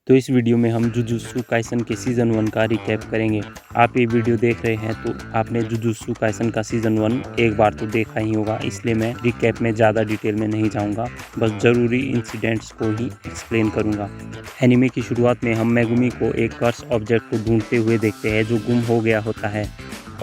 तो इस वीडियो में हम जुजुत्सु काइसन के सीज़न 1 का रिकैप करेंगे। आप ये वीडियो देख रहे हैं तो आपने जुजुत्सु काइसन का सीज़न 1 एक बार तो देखा ही होगा, इसलिए मैं रिकैप में ज़्यादा डिटेल में नहीं जाऊंगा, बस ज़रूरी इंसिडेंट्स को ही एक्सप्लेन करूंगा। एनिमे की शुरुआत में हम मेगुमी को एक कर्स ऑब्जेक्ट को ढूंढते हुए देखते हैं जो गुम हो गया होता है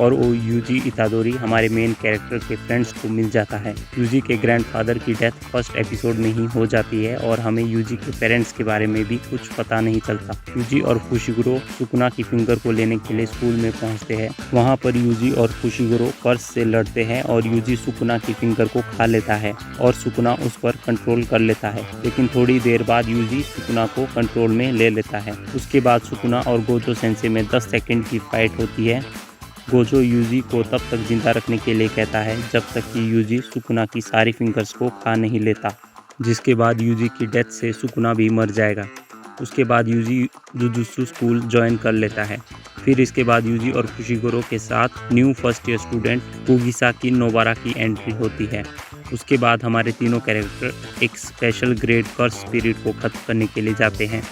और वो यूजी इतादोरी हमारे मेन कैरेक्टर के फ्रेंड्स को मिल जाता है। यूजी के ग्रैंडफादर की डेथ फर्स्ट एपिसोड में ही हो जाती है और हमें यूजी के पेरेंट्स के बारे में भी कुछ पता नहीं चलता। यूजी और फुशिगुरो सुकुना की फिंगर को लेने के लिए स्कूल में पहुंचते हैं। वहां पर यूजी और फुशिगुरो कर्स से लड़ते हैं और यूजी सुकुना की फिंगर को खा लेता है और सुकुना उस पर कंट्रोल कर लेता है, लेकिन थोड़ी देर बाद यूजी सुकुना को कंट्रोल में ले लेता है। उसके बाद सुकुना और गोजो सेंसे में 10 सेकंड की फाइट होती है। गोजो यूजी को तब तक जिंदा रखने के लिए कहता है जब तक कि यूजी सुकुना की सारी फिंगर्स को खा नहीं लेता, जिसके बाद यूजी की डेथ से सुकुना भी मर जाएगा। उसके बाद यूजी जुजुत्सु स्कूल ज्वाइन कर लेता है। फिर इसके बाद यूजी और फुशिगुरो के साथ new first year student Kugisaki Nobara की एंट्री होती है। उसके बाद हमारे तीनों कैरेक्टर एक स्पेशल ग्रेड कर्स स्पिरिट को खत्म करने के लिए जाते हैं,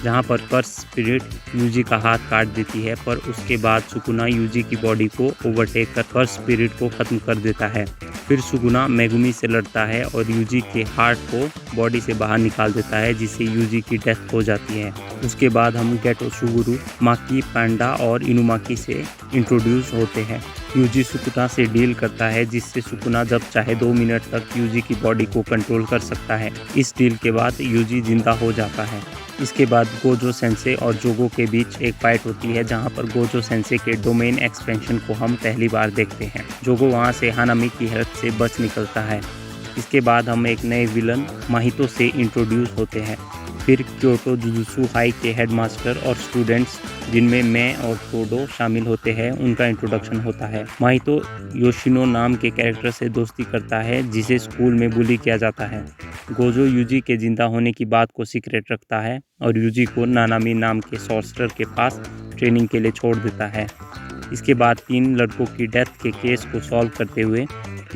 जहां पर कर्स स्पिरिट यूजी का हाथ काट देती है, पर उसके बाद सुकुना यूजी की बॉडी को ओवरटेक कर कर्स स्पिरिट को खत्म कर देता है। फिर सुकुना मेगुमी से लड़ता है और यूजी के हार्ट को बॉडी से बाहर निकाल देता है, जिससे यूजी की डेथ हो जाती है। उसके बाद हम गेटो शुगुरु, माकी, पांडा और इनुमाकी से इंट्रोड्यूस होते हैं। यूजी सुकुना से डील करता है, जिससे सुकुना जब चाहे 2 मिनट तक यूजी की बॉडी को कंट्रोल कर सकता है। इस डील के बाद यूजी जिंदा हो जाता है। इसके बाद गोजो सेंसे और जोगो के बीच एक फाइट होती है, जहां पर गोजो सेंसे के डोमेन एक्सपेंशन को हम पहली बार देखते हैं। जोगो वहां से हानामी की हेल्प से बच निकलता है। इसके बाद हम एक नए विलन माहितो से इंट्रोड्यूस होते हैं। फिर क्योटो जुजुत्सु हाई के हेडमास्टर और स्टूडेंट्स, जिनमें मैं और टोडो शामिल होते हैं, उनका इंट्रोडक्शन होता है। माहितो योशिनो नाम के कैरेक्टर से दोस्ती करता है, जिसे स्कूल में बुली किया जाता है। गोजो यूजी के जिंदा होने की बात को सीक्रेट रखता है और यूजी को नानामी नाम के सॉर्सरर के पास ट्रेनिंग के लिए छोड़ देता है। इसके बाद 3 लड़कों की डेथ के केस को सॉल्व करते हुए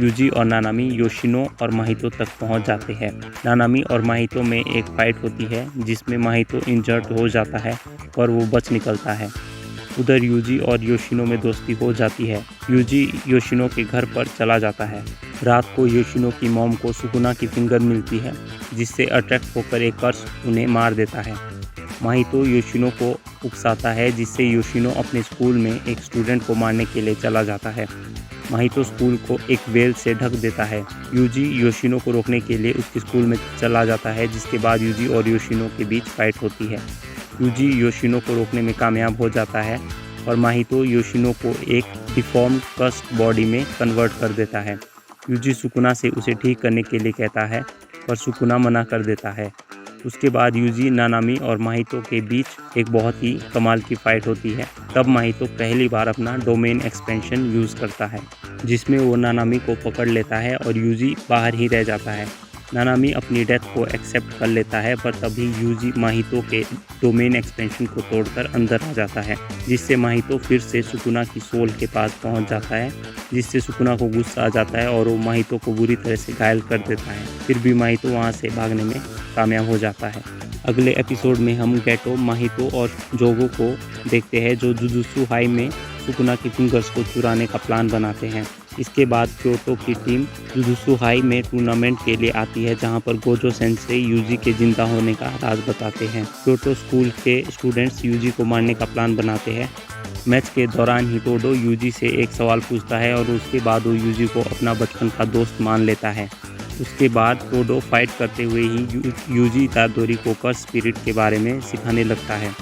यूजी और नानामी योशिनो और माहितो तक पहुंच जाते हैं। नानामी और माहितो में एक फाइट होती है, जिसमें माहितो इंजर्ड हो जाता है पर वो बच निकलता है। उधर यूजी और योशिनो में दोस्ती हो जाती है। यूजी योशिनो के घर पर चला जाता है। रात को योशिनो की मॉम को सुकुना की फिंगर मिलती है, जिससे अट्रैक्ट होकर एक कर्स उन्हें मार देता है। माहितो योशिनो को उकसाता है, जिससे योशिनो अपने स्कूल में एक स्टूडेंट को मारने के लिए चला जाता है। माहितो स्कूल को एक वेल से ढक देता है। यूजी योशिनो को रोकने के लिए उसके स्कूल में चला जाता है, जिसके बाद यूजी और योशिनो के बीच फाइट होती है। यूजी योशिनो को रोकने में कामयाब हो जाता है और माहितो योशिनो को एक डिफॉर्म्ड कस्ट बॉडी में कन्वर्ट कर देता है। यूजी सुकुना से उसे ठीक करने के लिए कहता है, पर सुकुना मना कर देता है। उसके बाद यूजी, नानामी और माहितो के बीच एक बहुत ही कमाल की फाइट होती है। तब माहितो पहली बार अपना डोमेन एक्सपेंशन यूज़ करता है, जिसमें वो नानामी को पकड़ लेता है और यूजी बाहर ही रह जाता है। नानामी अपनी डेथ को एक्सेप्ट कर लेता है, पर तभी यूजी माहितो के डोमेन एक्सपेंशन को तोड़कर अंदर आ जाता है, जिससे माहितो फिर से सुकुना की सोल के पास पहुंच जाता है, जिससे सुकुना को गुस्सा आ जाता है और वो माहितो को बुरी तरह से घायल कर देता है। फिर भी माहितो वहां से भागने में कामयाब हो जाता है। अगले एपिसोड में हम गेटो, माहितो और जोगो को देखते हैं, जो जुजुत्सु हाई में सुकुना की फिंगर्स को चुराने का प्लान बनाते हैं। इसके बाद क्योटो की टीम जुजुत्सु हाई में टूर्नामेंट के लिए आती है, जहां पर गोजो सेंसे यूजी के जिंदा होने का राज बताते हैं। क्योटो स्कूल के स्टूडेंट्स यूजी को मारने का प्लान बनाते हैं। मैच के दौरान ही टोडो यूजी से एक सवाल पूछता है और उसके बाद वो यूजी को अपना बचपन का दोस्त मान लेता है। उसके बाद टोडो फाइट करते हुए ही यूजी इतादोरी को कर्स स्पिरिट के बारे में सिखाने लगता है।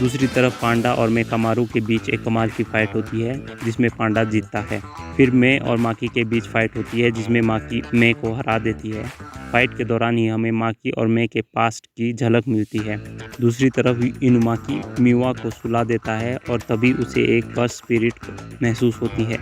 दूसरी तरफ पांडा और मेकामारू के बीच एक कमाल की फाइट होती है, जिसमें पांडा जीतता है। फिर मे और माकी के बीच फाइट होती है, जिसमें माकी मे को हरा देती है। फाइट के दौरान ही हमें माकी और मे के पास्ट की झलक मिलती है। दूसरी तरफ इनुमाकी मिवा को सुला देता है और तभी उसे एक कर्स स्पिरिट महसूस होती है।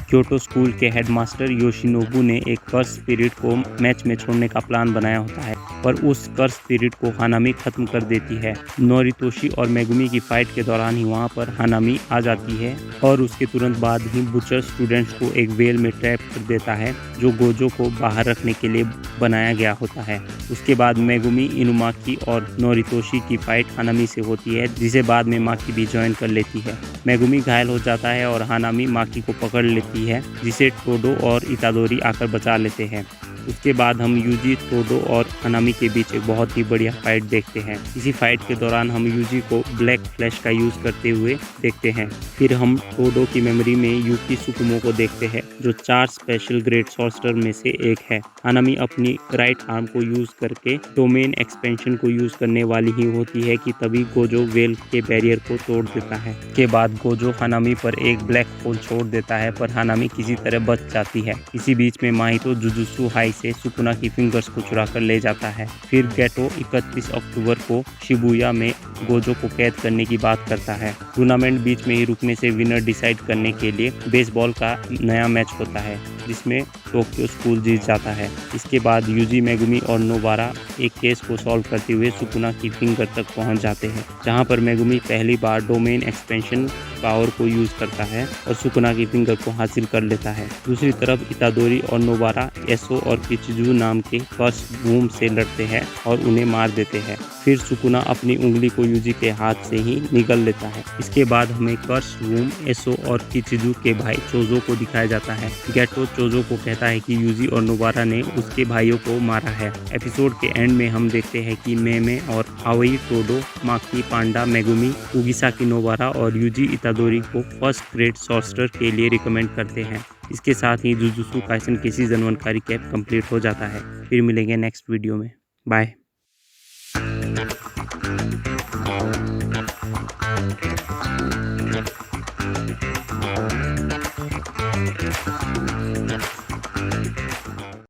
क्योटो स्कूल के हेडमास्टर योशिनोबू ने एक कर्स स्पिरिट को मैच में छोड़ने का प्लान बनाया होता है, पर उस कर्स पीरियड को हानामी खत्म कर देती है। नोरितोशी और मेगुमी की फाइट के दौरान ही वहाँ पर हानामी आ जाती है और उसके तुरंत बाद ही बुचर स्टूडेंट्स को एक वेल में ट्रैप कर देता है जो गोजो को बाहर रखने के लिए बनाया गया होता है। उसके बाद मेगुमी, इनुमाकी और नोरितोशी की फाइट हानामी से होती है, जिसे बाद में माकी भी ज्वाइन कर लेती है। मेगुमी घायल हो जाता है और हानामी माकी को पकड़ लेती है, जिसे टोडो और इतादोरी आकर बचा लेते हैं। उसके बाद हम यूजी, टोडो और हानामी के बीच एक बहुत ही बढ़िया फाइट देखते हैं। इसी फाइट के दौरान हम यूजी को ब्लैक फ्लैश का यूज करते हुए देखते हैं। फिर हम टोडो की मेमोरी में यूकी सुकुमो को देखते हैं, जो 4 स्पेशल ग्रेट सॉर्सरर में से एक है। हानामी अपनी राइट आर्म को यूज करके डोमेन एक्सपेंशन को यूज करने वाली ही होती है कि तभी गोजो वेल के बैरियर को तोड़ देता है। के बाद गोजो हानामी पर एक ब्लैक होल छोड़ देता है, पर हानामी किसी तरह बच जाती है। इसी बीच में माहितो जुजुत्सु हाई से सुकुना की फिंगर्स को चुरा कर ले जाता है। फिर गेटो 31 अक्टूबर को शिबुया में गोजो को कैद करने की बात करता है। टूर्नामेंट बीच में ही रुकने से विनर डिसाइड करने के लिए बेसबॉल का नया मैच होता है, जिसमें टोक्यो स्कूल जीत जाता है। इसके बाद यूजी, मेगुमी और नोबारा एक केस को सॉल्व करते हुए सुकुना की फिंगर तक पहुंच जाते हैं, जहां पर मेगुमी पहली बार डोमेन एक्सपेंशन पावर को यूज करता है और सुकुना की फिंगर को हासिल कर लेता है। दूसरी तरफ इतादोरी और नोबारा एसो और किचिजू नाम के कर्स वूम से लड़ते हैं और उन्हें मार देते हैं। फिर सुकुना अपनी उंगली को यूजी के हाथ से ही निगल लेता है। इसके बाद हमें कर्स वूम, एसो और किचिजू के भाई चोजो को दिखाया जाता है। गेटो चोजो को कहता है कि यूजी और नोबारा ने उसके भाइयों को मारा है। एपिसोड के एंड में हम देखते हैं कि मेमे और आवाई, टोडो, माकी, पांडा, मेगुमी, उगिसाकी, नोबारा और यूजी इतादोरी को फर्स्ट ग्रेड सॉर्सरर के लिए रिकमेंड करते हैं। इसके साथ ही जुजुत्सु काइसन के सीजन 1 का रिकैप कंप्लीट हो जाता है। फिर मिलेंगे नेक्स्ट वीडियो में। बाय।